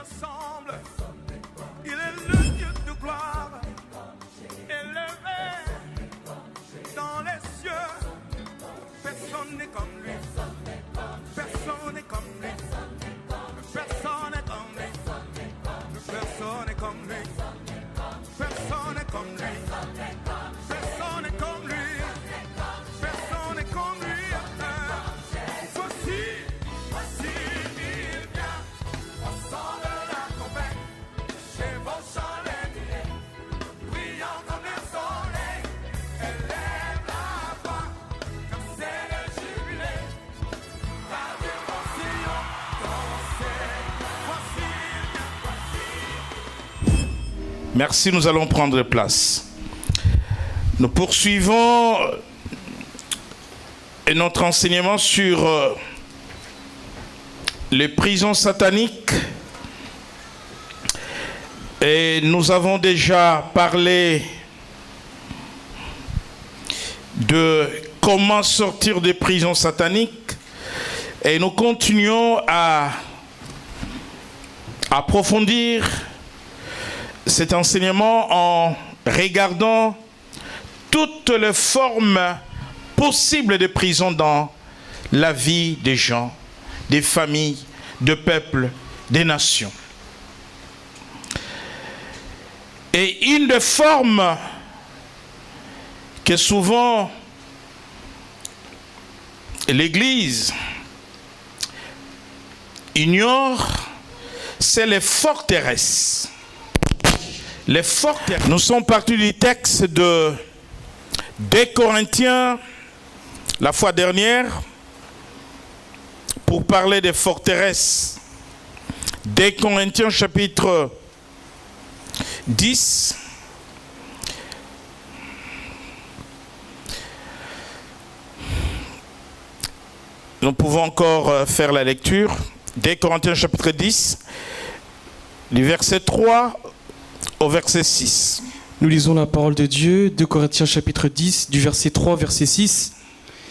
ressemble. Il est le Dieu de gloire, élevé dans les cieux. Personne n'est comme lui. Personne n'est comme lui. Personne n'est comme lui. Personne n'est comme lui. Personne n'est comme lui. Personne n'est comme lui. Personne n'est comme lui. Voici il vient. Au son de la trompette, chez vos chandeliers, brillant comme le soleil, élève la voix, comme c'est le jubilé. Radio Sion, voici il vient. Merci, nous allons prendre place. Nous poursuivons notre enseignement sur les prisons sataniques. Et nous avons déjà parlé de comment sortir des prisons sataniques. Et nous continuons à approfondir cet enseignement en regardant toutes les formes possibles de prison dans la vie des gens, des familles, de peuples, des nations. Et une des formes que souvent l'Église ignore, c'est les forteresses. Les forteresses. Nous sommes partis du texte de 2 Corinthiens la fois dernière pour parler des forteresses. 2 Corinthiens chapitre 10. Nous pouvons encore faire la lecture. 2 Corinthiens chapitre 10, du verset 3 au verset 6. Nous lisons la parole de Dieu, 2 Corinthiens chapitre 10, du verset 3 au verset 6.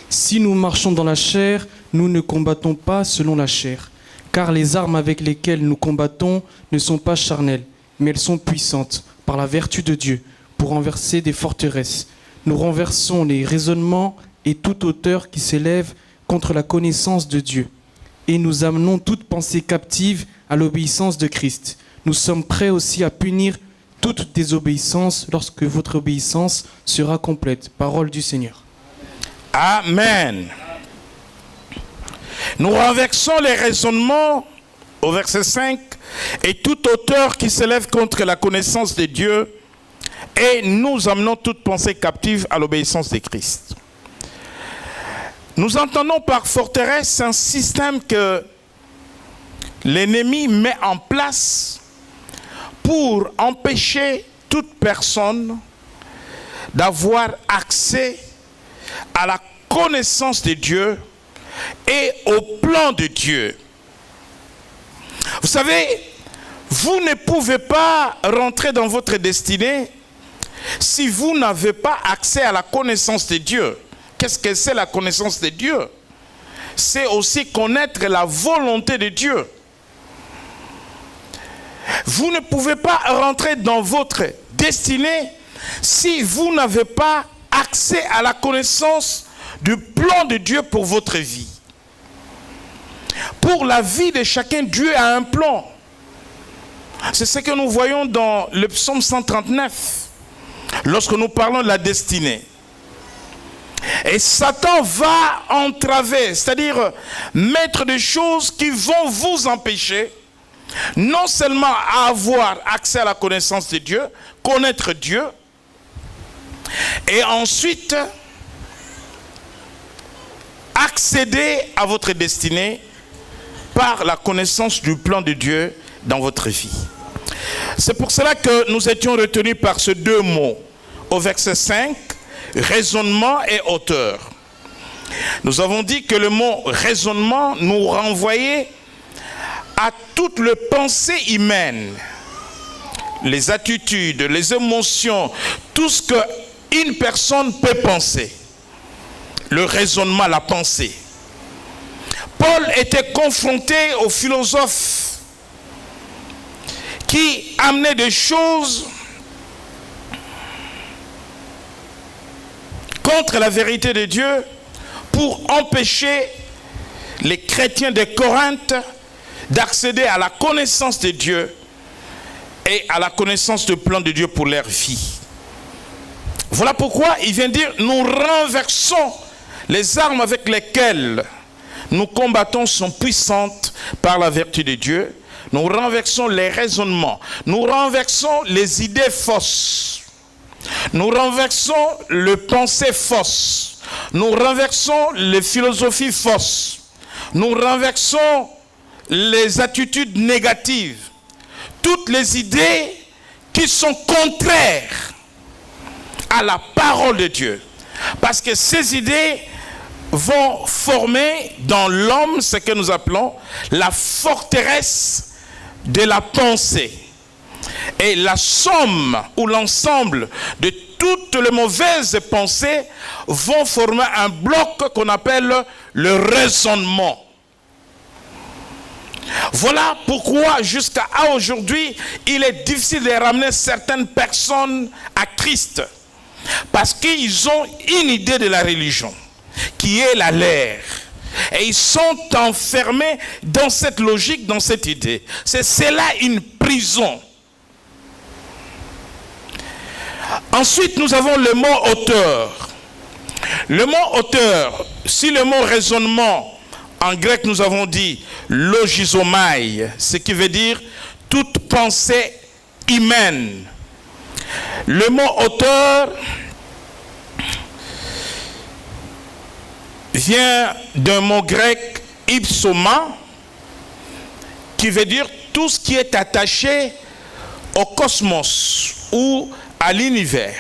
Si nous marchons dans la chair, nous ne combattons pas selon la chair, car les armes avec lesquelles nous combattons ne sont pas charnelles, mais elles sont puissantes par la vertu de Dieu pour renverser des forteresses. Nous renversons les raisonnements et toute hauteur qui s'élève contre la connaissance de Dieu. Et nous amenons toute pensée captive à l'obéissance de Christ. Nous sommes prêts aussi à punir toute désobéissance lorsque votre obéissance sera complète. Parole du Seigneur. Amen. Nous renversons les raisonnements au verset 5 et toute hauteur qui s'élève contre la connaissance de Dieu, et nous amenons toute pensée captive à l'obéissance de Christ. Nous entendons par forteresse un système que l'ennemi met en place pour empêcher toute personne d'avoir accès à la connaissance de Dieu et au plan de Dieu. Vous savez, vous ne pouvez pas rentrer dans votre destinée si vous n'avez pas accès à la connaissance de Dieu. Qu'est-ce que c'est la connaissance de Dieu? C'est aussi connaître la volonté de Dieu. Vous ne pouvez pas rentrer dans votre destinée si vous n'avez pas accès à la connaissance du plan de Dieu pour votre vie. Pour la vie de chacun, Dieu a un plan. C'est ce que nous voyons dans le psaume 139, lorsque nous parlons de la destinée. Et Satan va entraver, c'est-à-dire mettre des choses qui vont vous empêcher non seulement à avoir accès à la connaissance de Dieu, connaître Dieu, et ensuite accéder à votre destinée par la connaissance du plan de Dieu dans votre vie. C'est pour cela que nous étions retenus par ces deux mots au verset 5, raisonnement et hauteur. Nous avons dit que le mot raisonnement nous renvoyait à toute la pensée humaine, les attitudes, les émotions, tout ce qu'une personne peut penser. Le raisonnement, la pensée. Paul était confronté aux philosophes qui amenaient des choses contre la vérité de Dieu pour empêcher les chrétiens de Corinthe d'accéder à la connaissance de Dieu et à la connaissance du plan de Dieu pour leur vie. Voilà pourquoi il vient dire, nous renversons les armes avec lesquelles nous combattons sont puissantes par la vertu de Dieu. Nous renversons les raisonnements, nous renversons les idées fausses, nous renversons les pensées fausses, nous renversons les philosophies fausses, nous renversons les attitudes négatives, toutes les idées qui sont contraires à la parole de Dieu. Parce que ces idées vont former dans l'homme ce que nous appelons la forteresse de la pensée. Et la somme ou l'ensemble de toutes les mauvaises pensées vont former un bloc qu'on appelle le raisonnement. Voilà pourquoi jusqu'à aujourd'hui, il est difficile de ramener certaines personnes à Christ. Parce qu'ils ont une idée de la religion, qui est la leur. Et ils sont enfermés dans cette logique, dans cette idée. C'est là une prison. Ensuite, nous avons le mot auteur. Le mot auteur, si le mot raisonnement, en grec nous avons dit logizomai, ce qui veut dire toute pensée humaine. Le mot auteur vient d'un mot grec ipsoma, qui veut dire tout ce qui est attaché au cosmos ou à l'univers.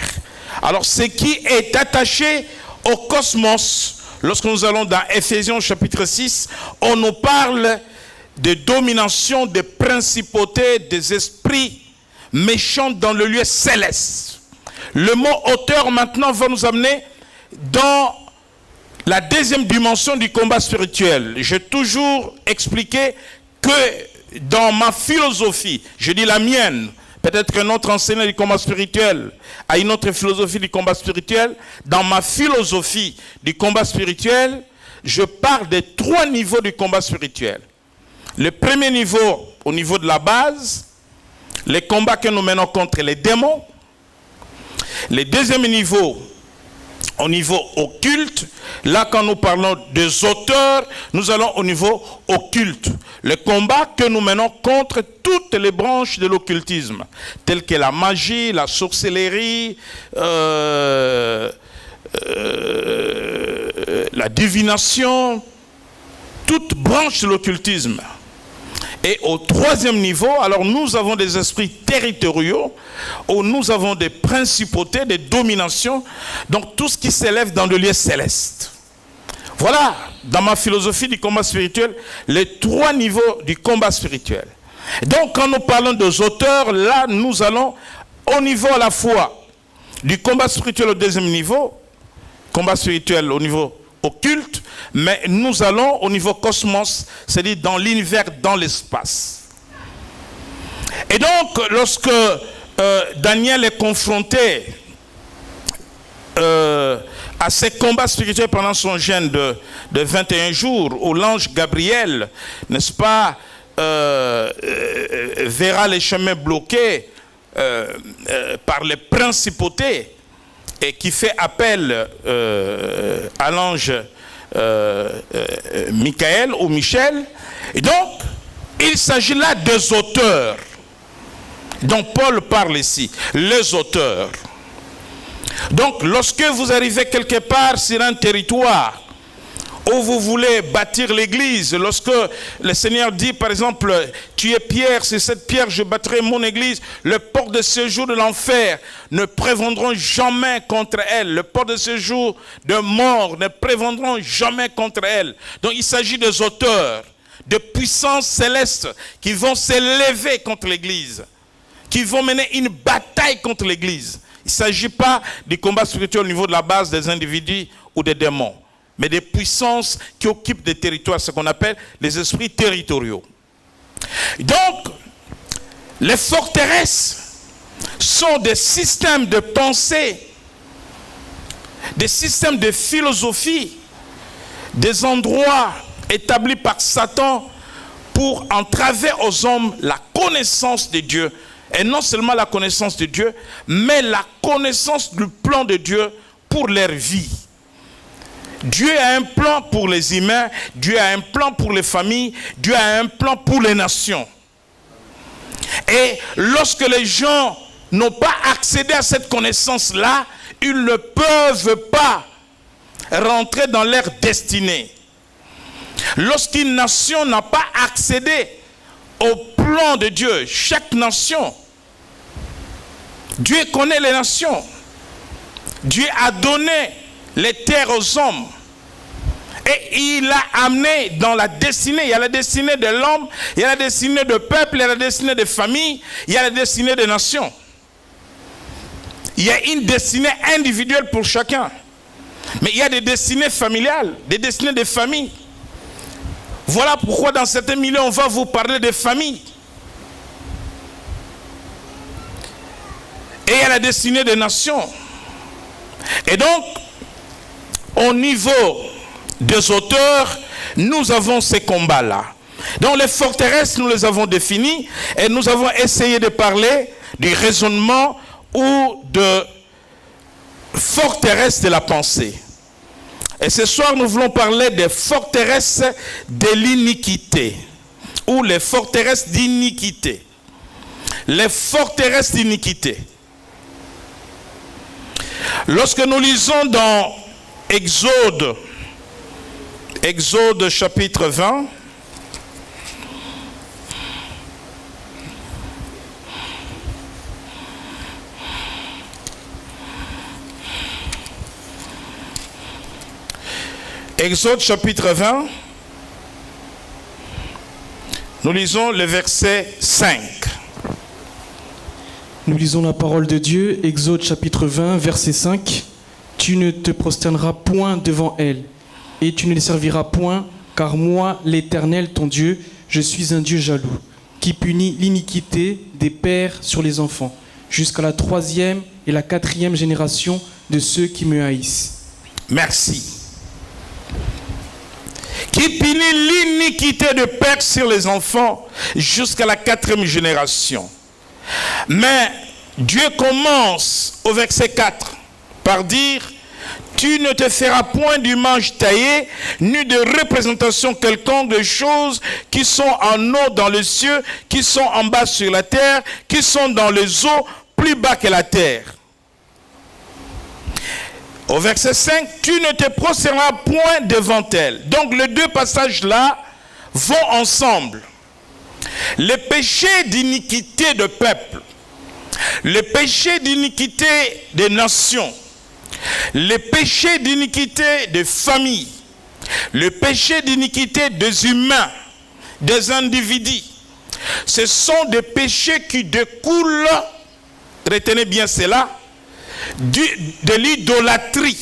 Alors ce qui est attaché au cosmos, lorsque nous allons dans Ephésiens chapitre 6, on nous parle de domination, de principauté, des esprits méchants dans le lieu céleste. Le mot auteur maintenant va nous amener dans la deuxième dimension du combat spirituel. J'ai toujours expliqué que dans ma philosophie, je dis la mienne, peut-être qu'un autre enseignant du combat spirituel a une autre philosophie du combat spirituel. Dans ma philosophie du combat spirituel, je parle des 3 niveaux du combat spirituel. Le premier niveau, au niveau de la base, les combats que nous menons contre les démons. Le deuxième niveau, au niveau occulte, là quand nous parlons des auteurs, nous allons au niveau occulte. Le combat que nous menons contre toutes les branches de l'occultisme, telles que la magie, la sorcellerie, la divination, toute branche de l'occultisme. Et au troisième niveau, alors nous avons des esprits territoriaux, où nous avons des principautés, des dominations, donc tout ce qui s'élève dans le lieu céleste. Voilà, dans ma philosophie du combat spirituel, les 3 niveaux du combat spirituel. Donc quand nous parlons des auteurs, là nous allons au niveau à la fois du combat spirituel au deuxième niveau, combat spirituel au niveau occulte, mais nous allons au niveau cosmos, c'est-à-dire dans l'univers, dans l'espace. Et donc, lorsque Daniel est confronté à ces combats spirituels pendant son jeûne de 21 jours, où l'ange Gabriel, n'est-ce pas, verra les chemins bloqués par les principautés, et qui fait appel à l'ange Michael ou Michel. Et donc, il s'agit là des auteurs dont Paul parle ici, les auteurs. Donc, lorsque vous arrivez quelque part sur un territoire où vous voulez bâtir l'église, lorsque le Seigneur dit, par exemple, tu es pierre, c'est cette pierre, je bâtirai mon église, le port de séjour de l'enfer ne prévendront jamais contre elle, le port de séjour de mort ne prévendront jamais contre elle. Donc il s'agit des auteurs, de puissances célestes qui vont s'élever contre l'église, qui vont mener une bataille contre l'église. Il ne s'agit pas du combat spirituel au niveau de la base des individus ou des démons, mais des puissances qui occupent des territoires, ce qu'on appelle les esprits territoriaux. Donc, Les forteresses sont des systèmes de pensée, des systèmes de philosophie, des endroits établis par Satan pour entraver aux hommes la connaissance de Dieu. Et non seulement la connaissance de Dieu, mais la connaissance du plan de Dieu pour leur vie. Dieu a un plan pour les humains, Dieu a un plan pour les familles, Dieu a un plan pour les nations. Et lorsque les gens n'ont pas accédé à cette connaissance-là, ils ne peuvent pas rentrer dans leur destinée. Lorsqu'une nation n'a pas accédé au plan de Dieu, chaque nation, Dieu connaît les nations. Dieu a donné les terres aux hommes. Et il a amené dans la destinée. Il y a la destinée de l'homme, il y a la destinée de peuple, il y a la destinée de famille, il y a la destinée de nations. Il y a une destinée individuelle pour chacun. Mais il y a des destinées familiales, des destinées de famille. Voilà pourquoi dans certains milieux, on va vous parler de famille. Et il y a la destinée des nations. Et donc, au niveau des auteurs, nous avons ces combats-là. Donc les forteresses, nous les avons définies et nous avons essayé de parler du raisonnement ou de forteresses de la pensée. Et ce soir, nous voulons parler des forteresses de l'iniquité ou les forteresses d'iniquité. Les forteresses d'iniquité. Lorsque nous lisons dans Exode chapitre 20, Exode chapitre 20, nous lisons le verset 5. Nous lisons la parole de Dieu, Exode chapitre 20, verset 5. Tu ne te prosterneras point devant elles, et tu ne les serviras point, car moi, l'Éternel, ton Dieu, je suis un Dieu jaloux, qui punit l'iniquité des pères sur les enfants, jusqu'à la 3e et la 4e génération de ceux qui me haïssent. Merci. Qui punit l'iniquité de père sur les enfants jusqu'à la 4e génération. Mais Dieu commence au verset 4 par dire: tu ne te feras point d'image taillée, ni de représentation quelconque de choses qui sont en haut dans les cieux, qui sont en bas sur la terre, qui sont dans les eaux, plus bas que la terre. Au verset 5, tu ne te prosterneras point devant elle. Donc les deux passages-là vont ensemble. Le péché d'iniquité de peuple, le péché d'iniquité des nations, le péché d'iniquité des familles, le péché d'iniquité des humains, des individus, ce sont des péchés qui découlent, retenez bien cela, de l'idolâtrie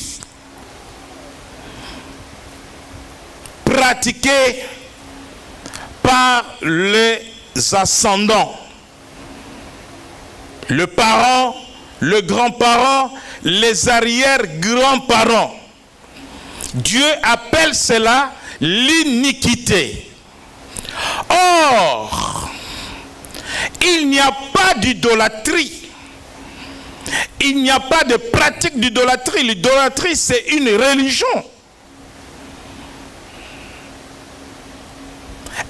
pratiquée par les ascendants, le parent, le grand-parent, les arrière-grands-parents. Dieu appelle cela l'iniquité. Or, il n'y a pas d'idolâtrie. Il n'y a pas de pratique d'idolâtrie. L'idolâtrie, c'est une religion.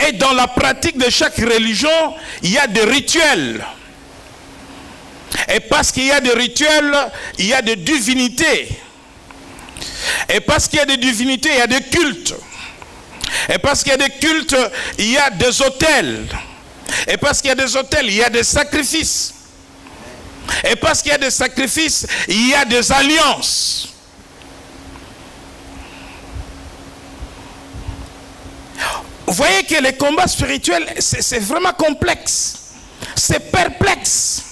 Et dans la pratique de chaque religion, il y a des rituels. Et parce qu'il y a des rituels, il y a des divinités. Et parce qu'il y a des divinités, il y a des cultes. Et parce qu'il y a des cultes, il y a des autels. Et parce qu'il y a des autels, il y a des sacrifices. Et parce qu'il y a des sacrifices, il y a des alliances. Vous voyez que les combats spirituels, c'est vraiment complexe. C'est perplexe.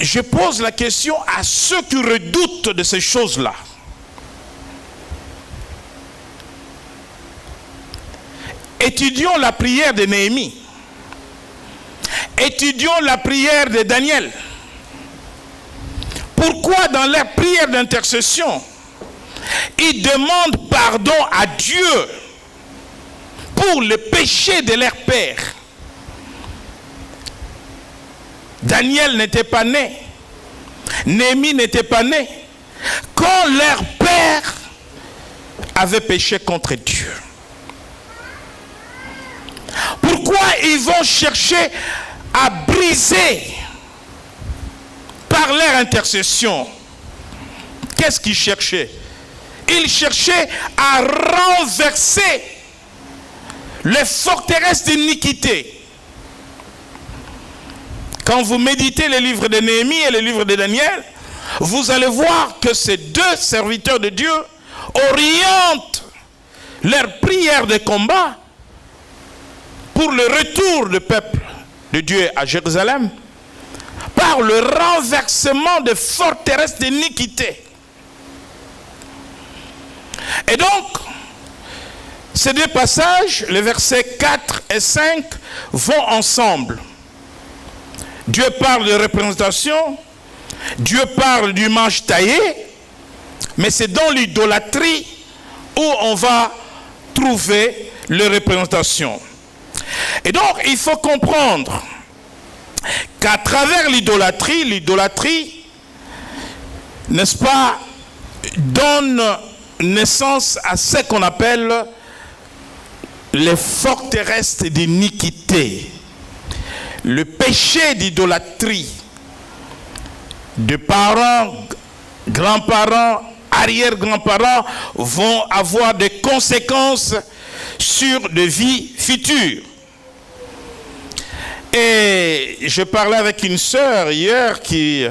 je pose la question à ceux qui redoutent de ces choses-là. Étudions la prière de Néhémie. Étudions la prière de Daniel. Pourquoi dans leur prière d'intercession, ils demandent pardon à Dieu pour le péché de leur père? Daniel n'était pas né. Néhémie n'était pas né quand leur père avait péché contre Dieu. Pourquoi ils vont chercher à briser par leur intercession? Qu'est-ce qu'ils cherchaient? Ils cherchaient à renverser les forteresses d'iniquité. Quand vous méditez les livres de Néhémie et les livres de Daniel, vous allez voir que ces deux serviteurs de Dieu orientent leur prière de combat pour le retour du peuple de Dieu à Jérusalem par le renversement des forteresses d'iniquité. Et donc, ces deux passages, les versets 4 et 5, vont ensemble. Dieu parle de représentation, Dieu parle d'image taillée, mais c'est dans l'idolâtrie où on va trouver les représentations. Et donc, il faut comprendre qu'à travers l'idolâtrie, n'est-ce pas, donne naissance à ce qu'on appelle les forteresses d'iniquité. Le péché d'idolâtrie de parents, grands-parents, arrière-grands-parents vont avoir des conséquences sur des vies futures. Et je parlais avec une sœur hier qui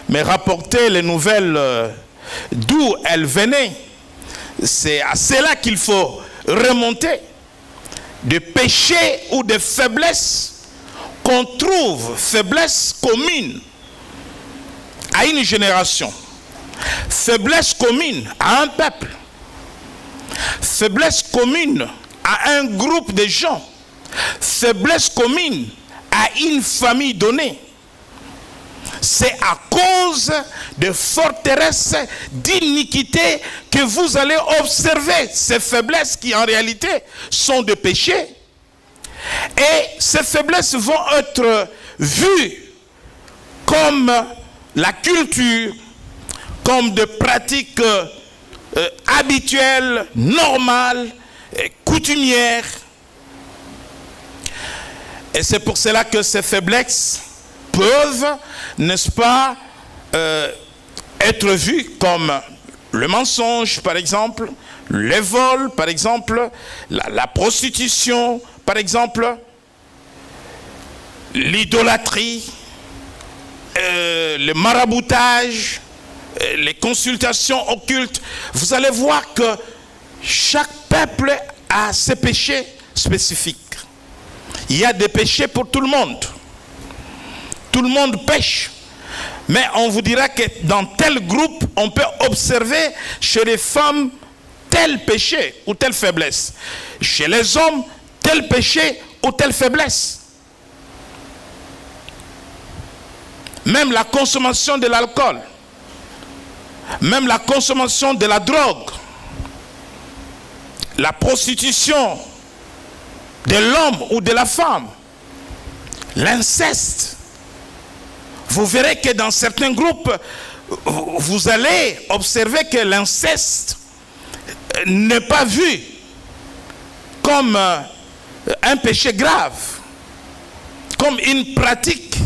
me rapportait les nouvelles d'où elle venait. C'est à cela qu'il faut remonter. De péchés ou de faiblesses qu'on trouve, faiblesse commune à une génération, faiblesse commune à un peuple, faiblesse commune à un groupe de gens, faiblesse commune à une famille donnée. C'est à cause de forteresses d'iniquité que vous allez observer ces faiblesses qui en réalité sont des péchés. Et ces faiblesses vont être vues comme la culture, comme des pratiques habituelles, normales, coutumières. Et c'est pour cela que ces faiblesses peuvent, n'est-ce pas, être vues comme le mensonge, par exemple, les vols, par exemple, la prostitution, par exemple, l'idolâtrie, le maraboutage, les consultations occultes. Vous allez voir que chaque peuple a ses péchés spécifiques. Il y a des péchés pour tout le monde. Tout le monde pêche. Mais on vous dira que dans tel groupe, on peut observer chez les femmes tel péché ou telle faiblesse. Chez les hommes, tel péché ou telle faiblesse. Même la consommation de l'alcool, même la consommation de la drogue, la prostitution de l'homme ou de la femme, l'inceste. Vous verrez que dans certains groupes, vous allez observer que l'inceste n'est pas vu comme un péché grave, comme une pratique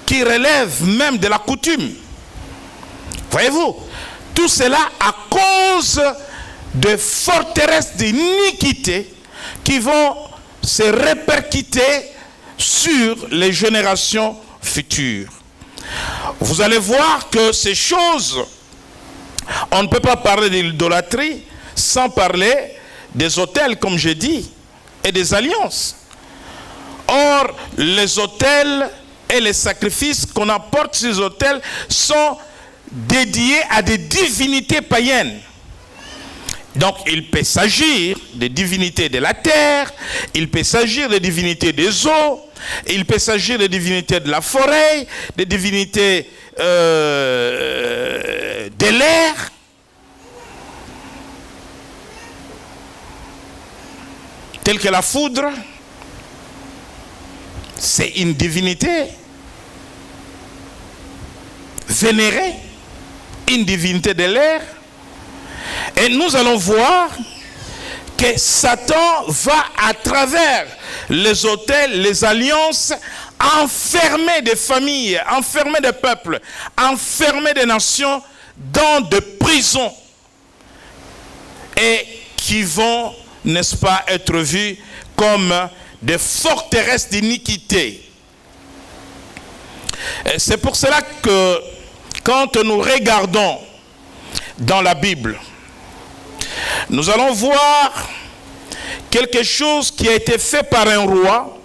qui relève même de la coutume. Voyez-vous, tout cela à cause de forteresses d'iniquité qui vont se répercuter sur les générations futures. Vous allez voir que ces choses, on ne peut pas parler de l'idolâtrie sans parler des autels, comme j'ai dit, et des alliances. Or, les autels et les sacrifices qu'on apporte sur les autels sont dédiés à des divinités païennes. Donc, il peut s'agir des divinités de la terre, il peut s'agir des divinités des eaux, il peut s'agir des divinités de la forêt, des divinités de l'air. Telles que la foudre. C'est une divinité vénérée, une divinité de l'air. Et nous allons voir que Satan va à travers les autels, les alliances, enfermer des familles, enfermer des peuples, enfermer des nations dans des prisons et qui vont, n'est-ce pas, être vus comme des forteresses d'iniquité. C'est pour cela que quand nous regardons dans la Bible, nous allons voir quelque chose qui a été fait par un roi.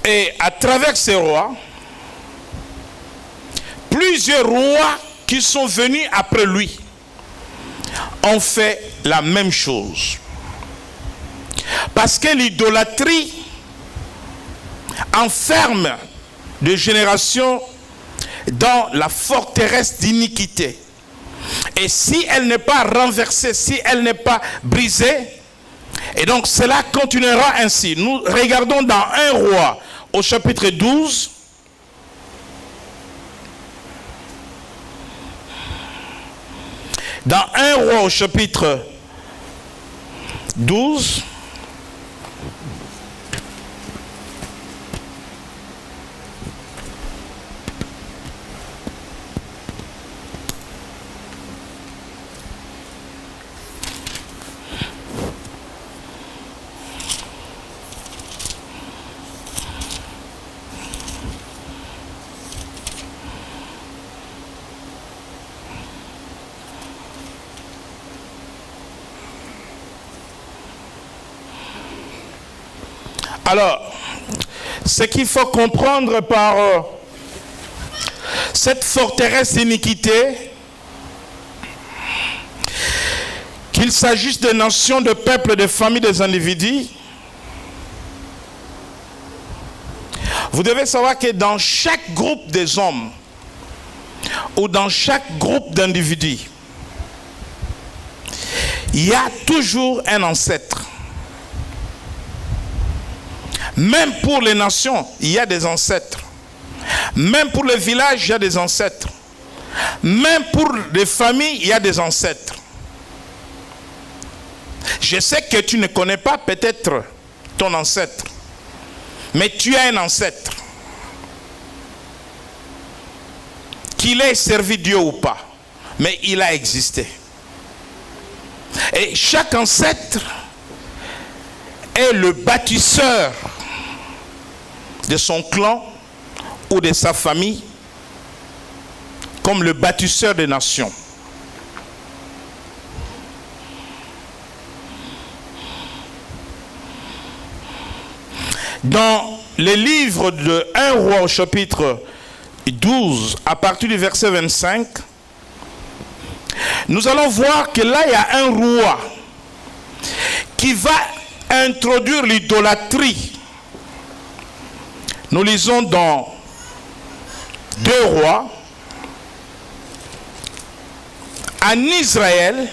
Et à travers ces rois, plusieurs rois qui sont venus après lui ont fait la même chose. Parce que l'idolâtrie enferme de générations dans la forteresse d'iniquité. Et si elle n'est pas renversée, si elle n'est pas brisée, et donc cela continuera ainsi. Nous regardons dans 1 Roi au chapitre 12. Dans 1 Roi au chapitre 12. Alors, ce qu'il faut comprendre par cette forteresse d'iniquité, qu'il s'agisse de nations, de peuples, de familles, des individus, vous devez savoir que dans chaque groupe des hommes ou dans chaque groupe d'individus, il y a toujours un ancêtre. Même pour les nations, il y a des ancêtres. Même pour les villages, il y a des ancêtres. Même pour les familles, il y a des ancêtres. Je sais que tu ne connais pas peut-être ton ancêtre, mais tu as un ancêtre. Qu'il ait servi Dieu ou pas, mais il a existé. Et chaque ancêtre est le bâtisseur de son clan ou de sa famille, comme le bâtisseur des nations. Dans les livres de 1 Roi au chapitre 12, à partir du verset 25, nous allons voir que là, il y a un roi qui va introduire l'idolâtrie. Nous lisons dans 2 Rois, en Israël,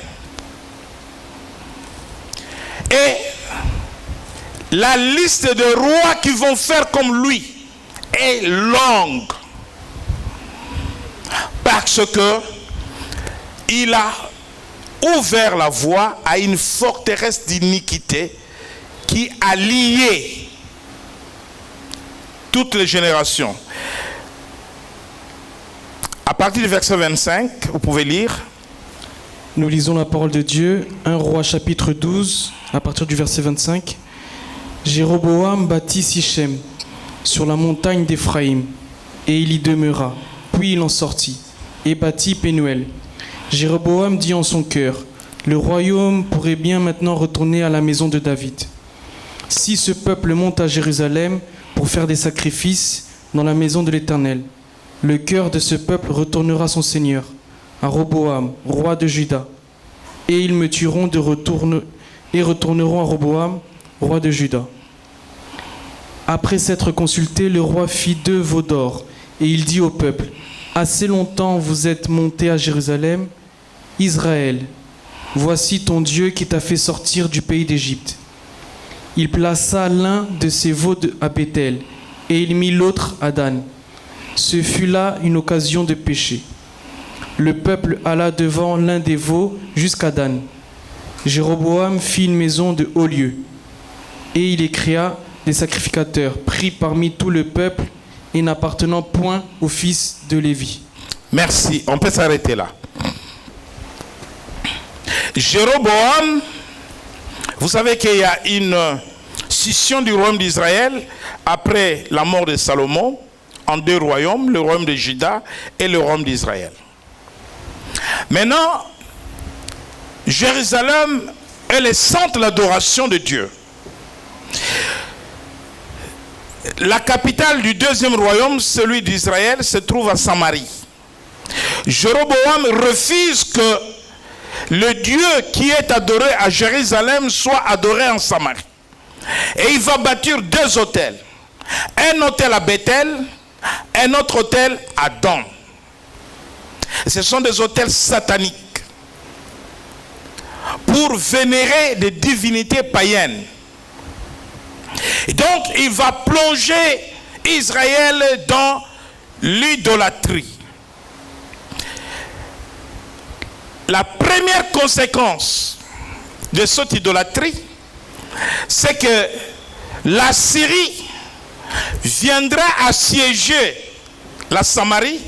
et la liste de rois qui vont faire comme lui est longue, parce que il a ouvert la voie à une forteresse d'iniquité qui a lié toutes les générations. À partir du verset 25, vous pouvez lire. Nous lisons la parole de Dieu, 1 Roi chapitre 12, à partir du verset 25. Jéroboam bâtit Sichem sur la montagne d'Éphraïm, et il y demeura. Puis il en sortit, et bâtit Pénuel. Jéroboam dit en son cœur, le royaume pourrait bien maintenant retourner à la maison de David. Si ce peuple monte à Jérusalem pour faire des sacrifices dans la maison de l'Éternel, le cœur de ce peuple retournera à son Seigneur, à Roboam, roi de Juda. Et ils me tueront et retourneront à Roboam, roi de Juda. Après s'être consulté, le roi fit 2 veaux d'or, et il dit au peuple, « Assez longtemps vous êtes montés à Jérusalem, Israël, voici ton Dieu qui t'a fait sortir du pays d'Égypte. » Il plaça l'un de ses veaux à Béthel, et il mit l'autre à Dan. Ce fut là une occasion de péché. Le peuple alla devant l'un des veaux jusqu'à Dan. Jéroboam fit une maison de haut lieu, et il y créa des sacrificateurs pris parmi tout le peuple et n'appartenant point aux fils de Lévi. Merci, on peut s'arrêter là. Jéroboam, vous savez qu'il y a une scission du royaume d'Israël après la mort de Salomon en 2 royaumes, le royaume de Juda et le royaume d'Israël. Maintenant, Jérusalem est le centre de l'adoration de Dieu. La capitale du 2e royaume, celui d'Israël, se trouve à Samarie. Jéroboam refuse que le Dieu qui est adoré à Jérusalem soit adoré en Samarie. Et il va bâtir 2 autels. Un autel à Béthel, un autre autel à Dan. Ce sont des autels sataniques pour vénérer des divinités païennes. Et donc, il va plonger Israël dans l'idolâtrie. La première conséquence de cette idolâtrie, c'est que la Syrie viendra assiéger la Samarie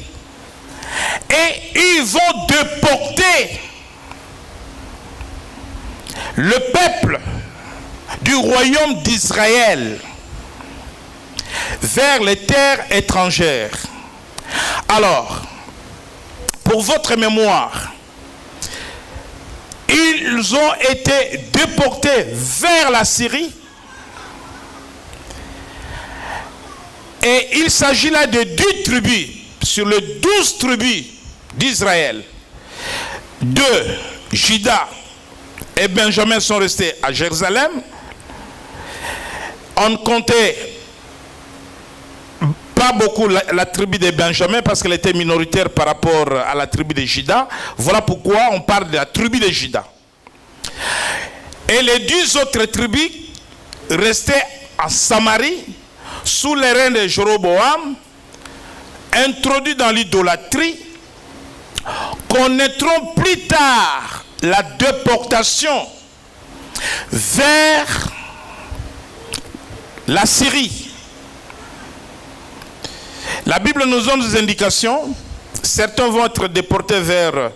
et ils vont déporter le peuple du royaume d'Israël vers les terres étrangères. Alors, pour votre mémoire, ils ont été déportés vers la Syrie et il s'agit là de 10 tribus sur les 12 tribus d'Israël. 2, Juda et Benjamin sont restés à Jérusalem. On ne comptait pas beaucoup la tribu de Benjamin parce qu'elle était minoritaire par rapport à la tribu de Juda. Voilà pourquoi on parle de la tribu de Juda. Et les 10 autres tribus restaient à Samarie sous les règne de Jéroboam, introduits dans l'idolâtrie, connaîtront plus tard la déportation vers la Syrie. La Bible nous donne des indications. Certains vont être déportés vers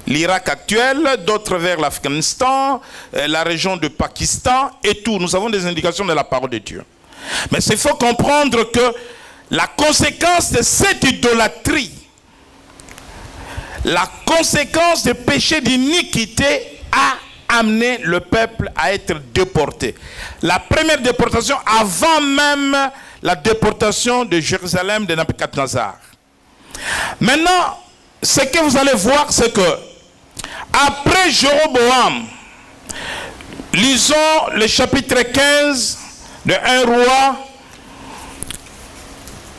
l'Irak actuel, d'autres vers l'Afghanistan, la région du Pakistan et tout. Nous avons des indications de la parole de Dieu. Mais il faut comprendre que la conséquence de cette idolâtrie, la conséquence du péché d'iniquité a amené le peuple à être déporté. La première déportation avant même la déportation de Jérusalem de Nabuchodonosor. Maintenant, ce que vous allez voir, c'est que après Jéroboam, lisons le chapitre 15 de 1 roi,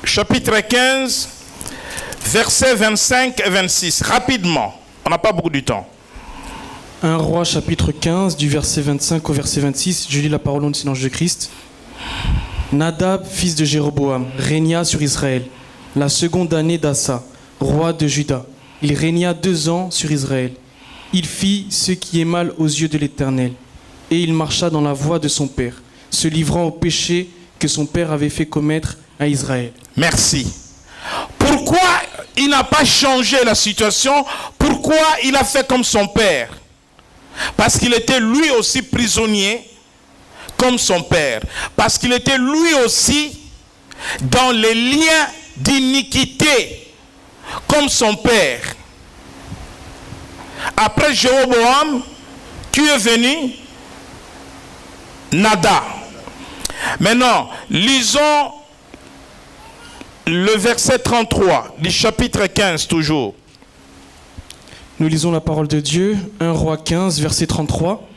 chapitre 15, versets 25 et 26. Rapidement, on n'a pas beaucoup de temps. 1 roi chapitre 15 du verset 25 au verset 26, je lis la parole au Seigneur Jésus-Christ. Nadab, fils de Jéroboam, régna sur Israël la seconde année d'Assa, roi de Juda. Il régna 2 ans sur Israël. Il fit ce qui est mal aux yeux de l'Éternel, et il marcha dans la voie de son père, se livrant au péché que son père avait fait commettre à Israël. Merci. Pourquoi il n'a pas changé la situation? Pourquoi il a fait comme son père? Parce qu'il était lui aussi prisonnier comme son père. Parce qu'il était lui aussi dans les liens d'iniquité comme son père. Après Jéroboam, qui est venu? Nadab. Maintenant, lisons le verset 33 du chapitre 15 toujours. Nous lisons la parole de Dieu, 1 Roi 15, verset 33.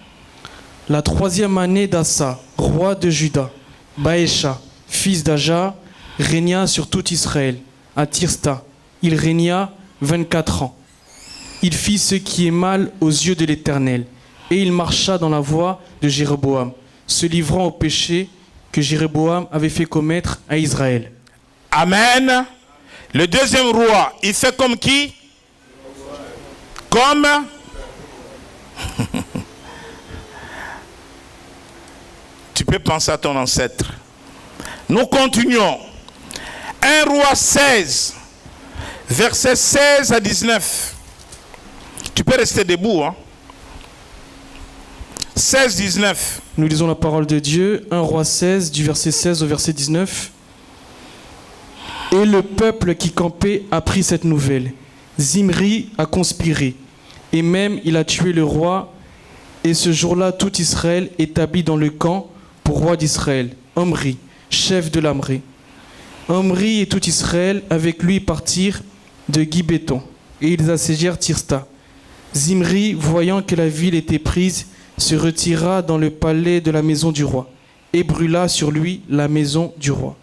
La 3e année d'Assa, roi de Juda, Baécha, fils d'Aja, régna sur tout Israël, à Tirsta. Il régna 24 ans. Il fit ce qui est mal aux yeux de l'Éternel, et il marcha dans la voie de Jéroboam, se livrant au péché que Jéroboam avait fait commettre à Israël. Amen. Le deuxième roi, il fait comme qui? Comme tu peux penser à ton ancêtre. Nous continuons. 1 Roi 16, versets 16 à 19. Tu peux rester debout. 16, 19. Nous lisons la parole de Dieu, 1 Roi 16, du verset 16 au verset 19. Et le peuple qui campait a pris cette nouvelle. Zimri a conspiré, et même il a tué le roi. Et ce jour-là, tout Israël établit dans le camp pour roi d'Israël, Omri, chef de l'Amré. Omri et tout Israël avec lui partirent de Gibéton, et ils assiégèrent Tirsta. Zimri, voyant que la ville était prise, se retira dans le palais de la maison du roi, et brûla sur lui la maison du roi.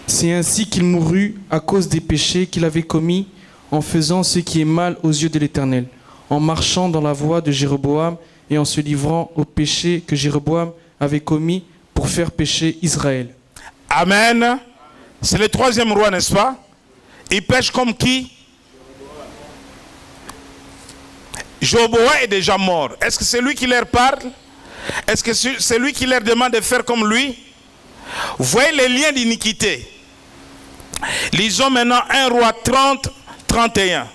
C'est ainsi qu'il mourut à cause des péchés qu'il avait commis en faisant ce qui est mal aux yeux de l'Éternel, en marchant dans la voie de Jéroboam et en se livrant au péché que Jéroboam avait commis pour faire pécher Israël. Amen. C'est le troisième roi, n'est-ce pas? Il pêche comme qui? Jéroboam est déjà mort. Est-ce que c'est lui qui leur parle? Est-ce que c'est lui qui leur demande de faire comme lui? Vous voyez les liens d'iniquité. Lisons maintenant 1 Roi 30, 31.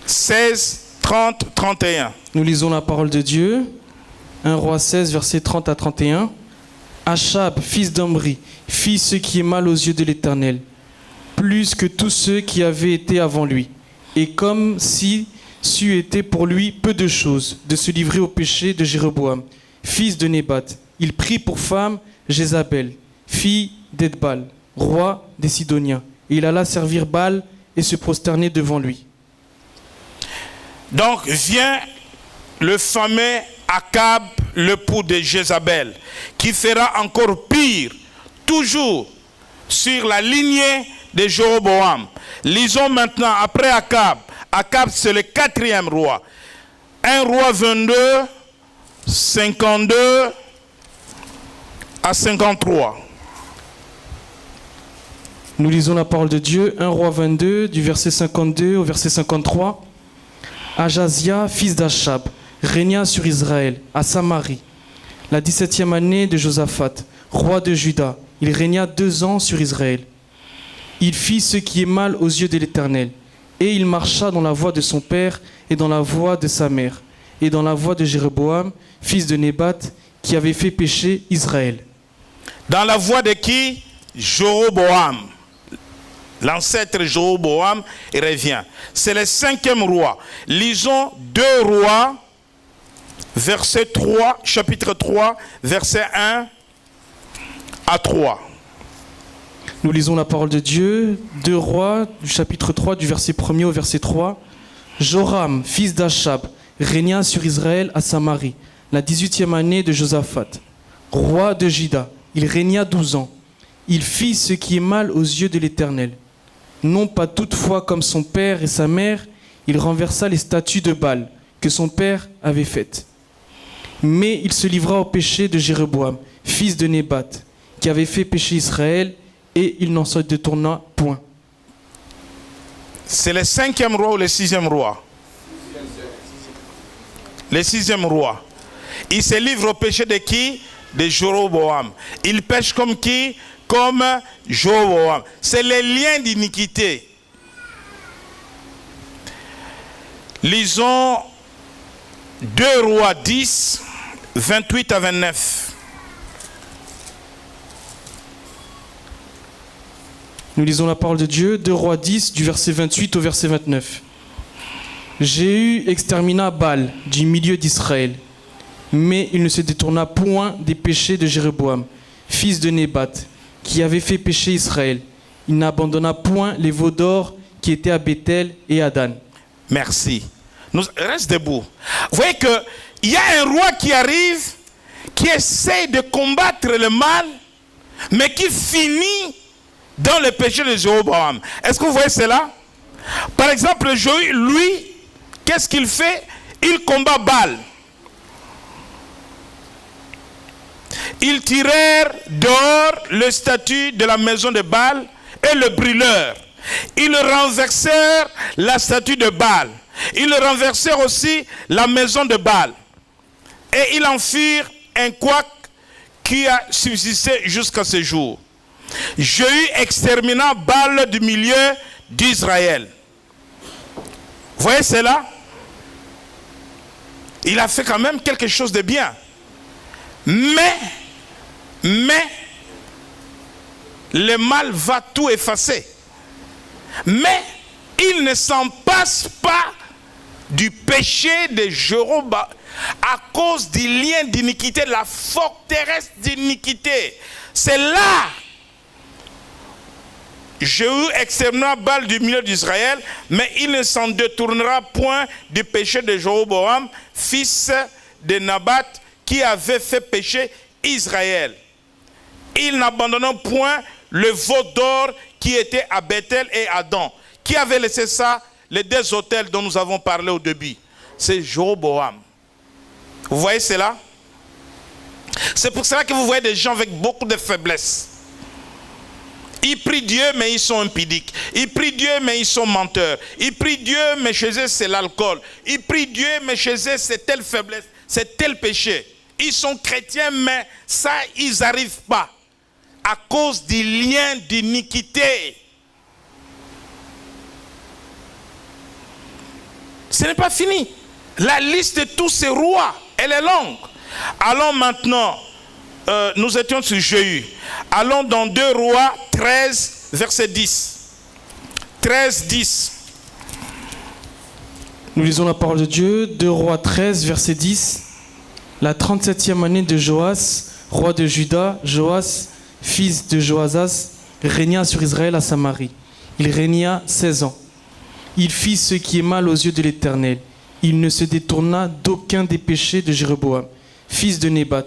16, 30, 31. Nous lisons la parole de Dieu. 1 Roi 16, versets 30 à 31. Achab, fils d'Omri, fit ce qui est mal aux yeux de l'Éternel, plus que tous ceux qui avaient été avant lui. Et comme si c'eût été pour lui peu de choses de se livrer au péché de Jéroboam, fils de Nébat, il prit pour femme Jézabel, fille d'Edbal, roi des Sidoniens. Et il alla servir Baal et se prosterner devant lui. Donc vient le fameux Akab, l'époux de Jézabel, qui fera encore pire, toujours sur la lignée de Jéroboam. Lisons maintenant, après Akab. Akab, c'est le 4e roi. 1 Roi 22, 52 à 53. Nous lisons la parole de Dieu, 1 Roi 22, du verset 52 au verset 53. Ajazia, fils d'Achab, régna sur Israël, à Samarie, la 17e année de Josaphat, roi de Juda. Il régna 2 ans sur Israël. Il fit ce qui est mal aux yeux de l'Éternel, et il marcha dans la voie de son père et dans la voie de sa mère, et dans la voie de Jéroboam, fils de Nébat, qui avait fait pécher Israël. Dans la voie de qui? Jéroboam. L'ancêtre Jéroboam revient. C'est le 5e roi. Lisons 2 Rois, verset 3, chapitre 3, verset 1 à 3. Nous lisons la parole de Dieu, 2 Rois, du chapitre 3, du verset 1er au verset 3. Joram, fils d'Achab, régna sur Israël à Samarie, la 18e année de Josaphat, roi de Juda. Il régna 12 ans. Il fit ce qui est mal aux yeux de l'Éternel. Non pas toutefois comme son père et sa mère, il renversa les statues de Baal que son père avait faites. Mais il se livra au péché de Jéroboam, fils de Nébat, qui avait fait pécher Israël, et il n'en se détourna point. C'est le 5e roi ou le 6e roi? Le 6e roi. Il se livre au péché de qui? De Jéroboam. Il pêche comme qui? Comme Jéroboam. C'est les liens d'iniquité. Lisons 2 Rois 10, 28 à 29. Nous lisons la parole de Dieu, 2 Rois 10, du verset 28 au verset 29. Jéhu extermina Baal du milieu d'Israël. Mais il ne se détourna point des péchés de Jéroboam, fils de Nébat, qui avait fait pécher Israël. Il n'abandonna point les veaux d'or qui étaient à Bethel et à Dan. Merci. Reste debout. Vous voyez qu'il y a un roi qui arrive, qui essaie de combattre le mal, mais qui finit dans le péché de Jéroboam. Est-ce que vous voyez cela? Par exemple, lui, qu'est-ce qu'il fait? Il combat Baal. Ils tirèrent dehors le statut de la maison de Baal et le brûlèrent. Ils renversèrent la statue de Baal. Ils renversèrent aussi la maison de Baal. Et ils en firent un couac qui a subsisté jusqu'à ce jour. Jéhu extermina Baal du milieu d'Israël. Vous voyez cela? Il a fait quand même quelque chose de bien. Mais le mal va tout effacer. Mais il ne s'en passe pas du péché de Jéroboam à cause du lien d'iniquité, la forteresse d'iniquité. C'est là. Jéhu extermina Baal du milieu d'Israël, mais il ne s'en détournera point du péché de Jéroboam, fils de Nabat, qui avait fait pécher Israël. Il n'abandonna point le veau d'or qui était à Bethel et à Dan. Qui avait laissé ça? Les deux autels dont nous avons parlé au début. C'est Jéroboam. Vous voyez cela? C'est pour cela que vous voyez des gens avec beaucoup de faiblesses. Ils prient Dieu, mais ils sont impudiques. Ils prient Dieu, mais ils sont menteurs. Ils prient Dieu, mais chez eux, c'est l'alcool. Ils prient Dieu, mais chez eux, c'est telle faiblesse, c'est tel péché. Ils sont chrétiens, mais ça, ils n'arrivent pas. À cause du lien d'iniquité. Ce n'est pas fini. La liste de tous ces rois, elle est longue. Allons maintenant, nous étions sur Jéhu. Allons dans 2 Rois 13, verset 10. 13, 10. Nous lisons la parole de Dieu, 2 Rois 13, verset 10. La 37e année de Joas, roi de Juda, Joas, fils de Joasas, régna sur Israël à Samarie. Il régna 16 ans. Il fit ce qui est mal aux yeux de l'Éternel. Il ne se détourna d'aucun des péchés de Jéroboam, fils de Nébat,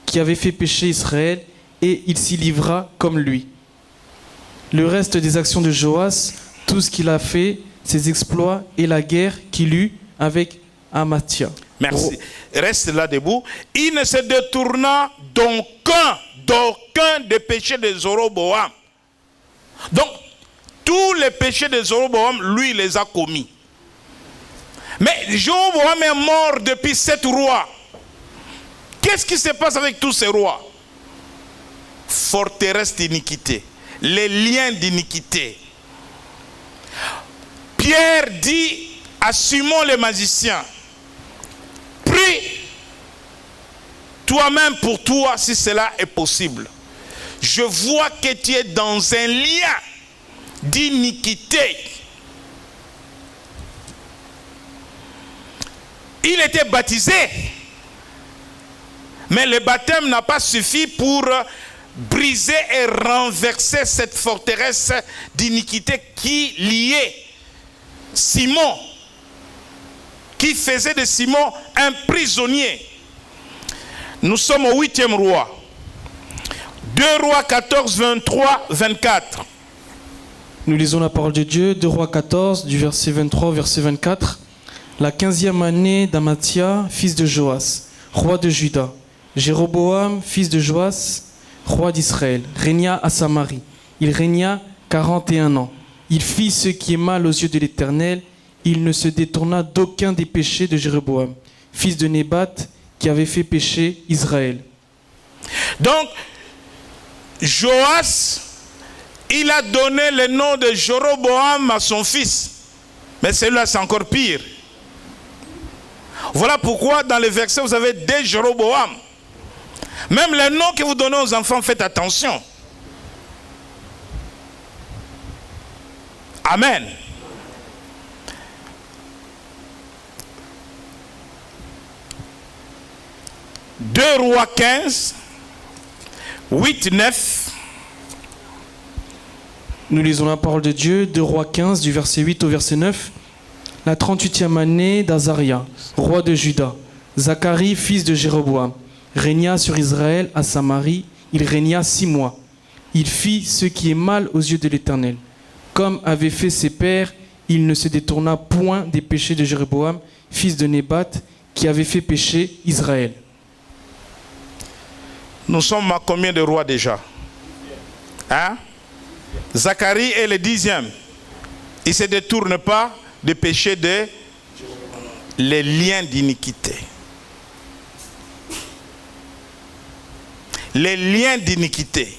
qui avait fait pécher Israël, et il s'y livra comme lui. Le reste des actions de Joas, tout ce qu'il a fait, ses exploits et la guerre qu'il eut avec Amathia. Merci. Reste là debout. Il ne se détourna d'aucun des péchés de Jéroboam. Donc, tous les péchés de Jéroboam, lui, il les a commis. Mais Jéroboam est mort depuis 7 rois. Qu'est-ce qui se passe avec tous ces rois? Forteresse d'iniquité. Les liens d'iniquité. Pierre dit à Simon le magicien, prie toi-même pour toi si cela est possible. Je vois que tu es dans un lien d'iniquité. Il était baptisé, mais le baptême n'a pas suffi pour briser et renverser cette forteresse d'iniquité qui liait Simon, qui faisait de Simon un prisonnier. Nous sommes au 8e roi. 2 Rois 14, 23, 24. Nous lisons la parole de Dieu, 2 Rois 14, du verset 23 au verset 24. La 15e année d'Amathia, fils de Joas, roi de Juda. Jéroboam, fils de Joas, roi d'Israël, régna à Samarie. Il régna 41 ans. Il fit ce qui est mal aux yeux de l'Éternel. Il ne se détourna d'aucun des péchés de Jéroboam, fils de Nébat, qui avait fait pécher Israël. Donc, Joas, il a donné le nom de Jéroboam à son fils. Mais celui-là, c'est encore pire. Voilà pourquoi dans les versets, vous avez des Jéroboam. Même les noms que vous donnez aux enfants, faites attention. Amen. 2 Rois 15, 8, 9. Nous lisons la parole de Dieu, 2 Rois 15, du verset 8 au verset 9. La 38e année d'Azaria, roi de Juda, Zacharie, fils de Jéroboam, régna sur Israël à Samarie. Il régna 6 mois. Il fit ce qui est mal aux yeux de l'Éternel. Comme avaient fait ses pères, il ne se détourna point des péchés de Jéroboam, fils de Nébat, qui avait fait pécher Israël. Nous sommes à combien de rois déjà? Hein? Zacharie est le 10e. Il ne se détourne pas des péchés de les liens d'iniquité. Les liens d'iniquité.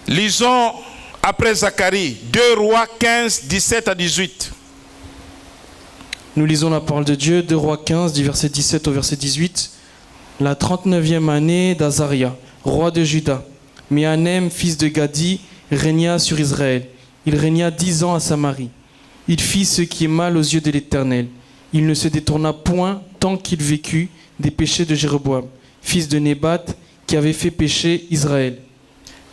Lisons après Zacharie 2 Rois 15, 17 à 18. Nous lisons la parole de Dieu, 2 Rois 15, du verset 17 au verset 18. La 39e année d'Azaria, roi de Juda, Méanem, fils de Gadi, régna sur Israël. Il régna 10 ans à Samarie. Il fit ce qui est mal aux yeux de l'Éternel. Il ne se détourna point tant qu'il vécut des péchés de Jéroboam, fils de Nébat, qui avait fait pécher Israël.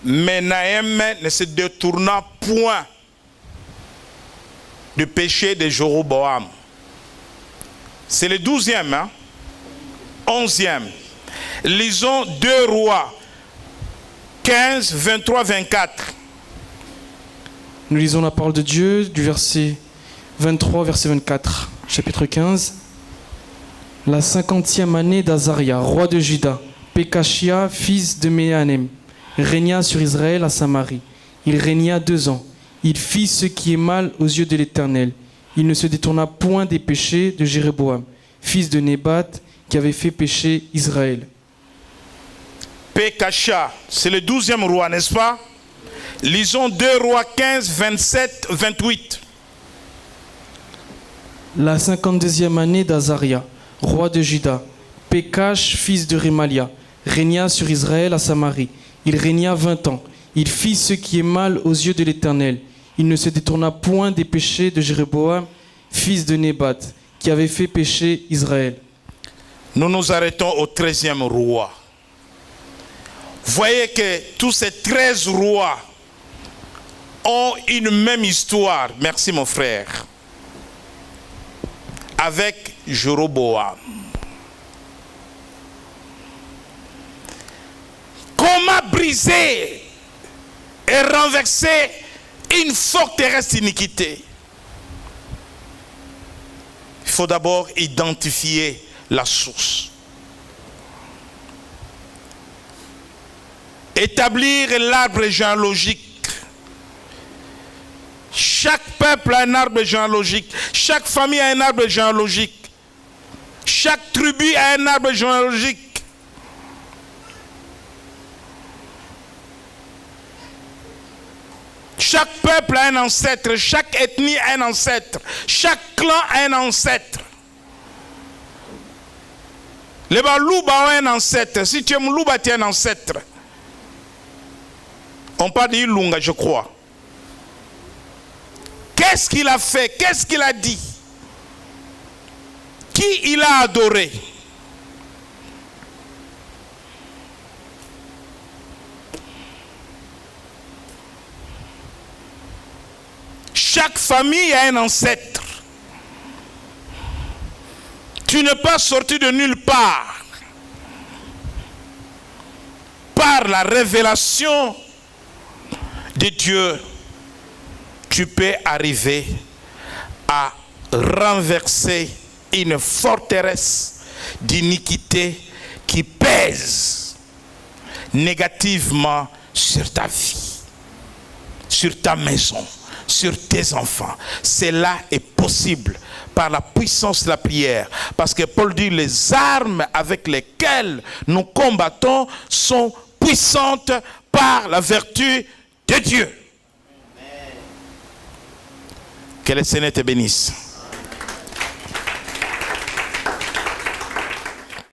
Mais Naëm ne se détourna point du péché de Jéroboam. C'est le 12e, hein? 11e. Lisons 2 Rois 15, 23, 24. Nous lisons la parole de Dieu du verset 23, verset 24, chapitre 15. La 50e année d'Azaria, roi de Juda, Pékachia, fils de Méanem, régna sur Israël à Samarie. Il régna 2 ans. Il fit ce qui est mal aux yeux de l'Éternel. Il ne se détourna point des péchés de Jéroboam, fils de Nébat, qui avait fait pécher Israël. Pékachia, c'est le 12e roi, n'est-ce pas? Lisons 2 Rois 15, 27, 28. La 52e année d'Azaria, roi de Juda, Pékach, fils de Rémalia, régna sur Israël à Samarie. Il régna 20 ans. Il fit ce qui est mal aux yeux de l'Éternel. Il ne se détourna point des péchés de Jéroboam, fils de Nébat, qui avait fait pécher Israël. Nous nous arrêtons au 13e roi. Voyez que tous ces 13 rois ont une même histoire. Merci mon frère. Avec Jéroboam. Comment briser et renverser une forteresse d'iniquité? Il faut d'abord identifier la source. Établir l'arbre généalogique. Chaque peuple a un arbre généalogique. Chaque famille a un arbre généalogique. Chaque tribu a un arbre généalogique. Chaque peuple a un ancêtre. Chaque ethnie a un ancêtre. Chaque clan a un ancêtre. Les Balouba ont un ancêtre. Si tu es Moulouba, tu es un ancêtre. On parle d'Ilunga, je crois. Qu'est-ce qu'il a fait? Qu'est-ce qu'il a dit? Qui il a adoré? Chaque famille a un ancêtre. Tu n'es pas sorti de nulle part. Par la révélation de Dieu, tu peux arriver à renverser une forteresse d'iniquité qui pèse négativement sur ta vie, sur ta maison, sur tes enfants. Cela est possible par la puissance de la prière. Parce que Paul dit, les armes avec lesquelles nous combattons sont puissantes par la vertu de Dieu. Que le Seigneur te bénisse.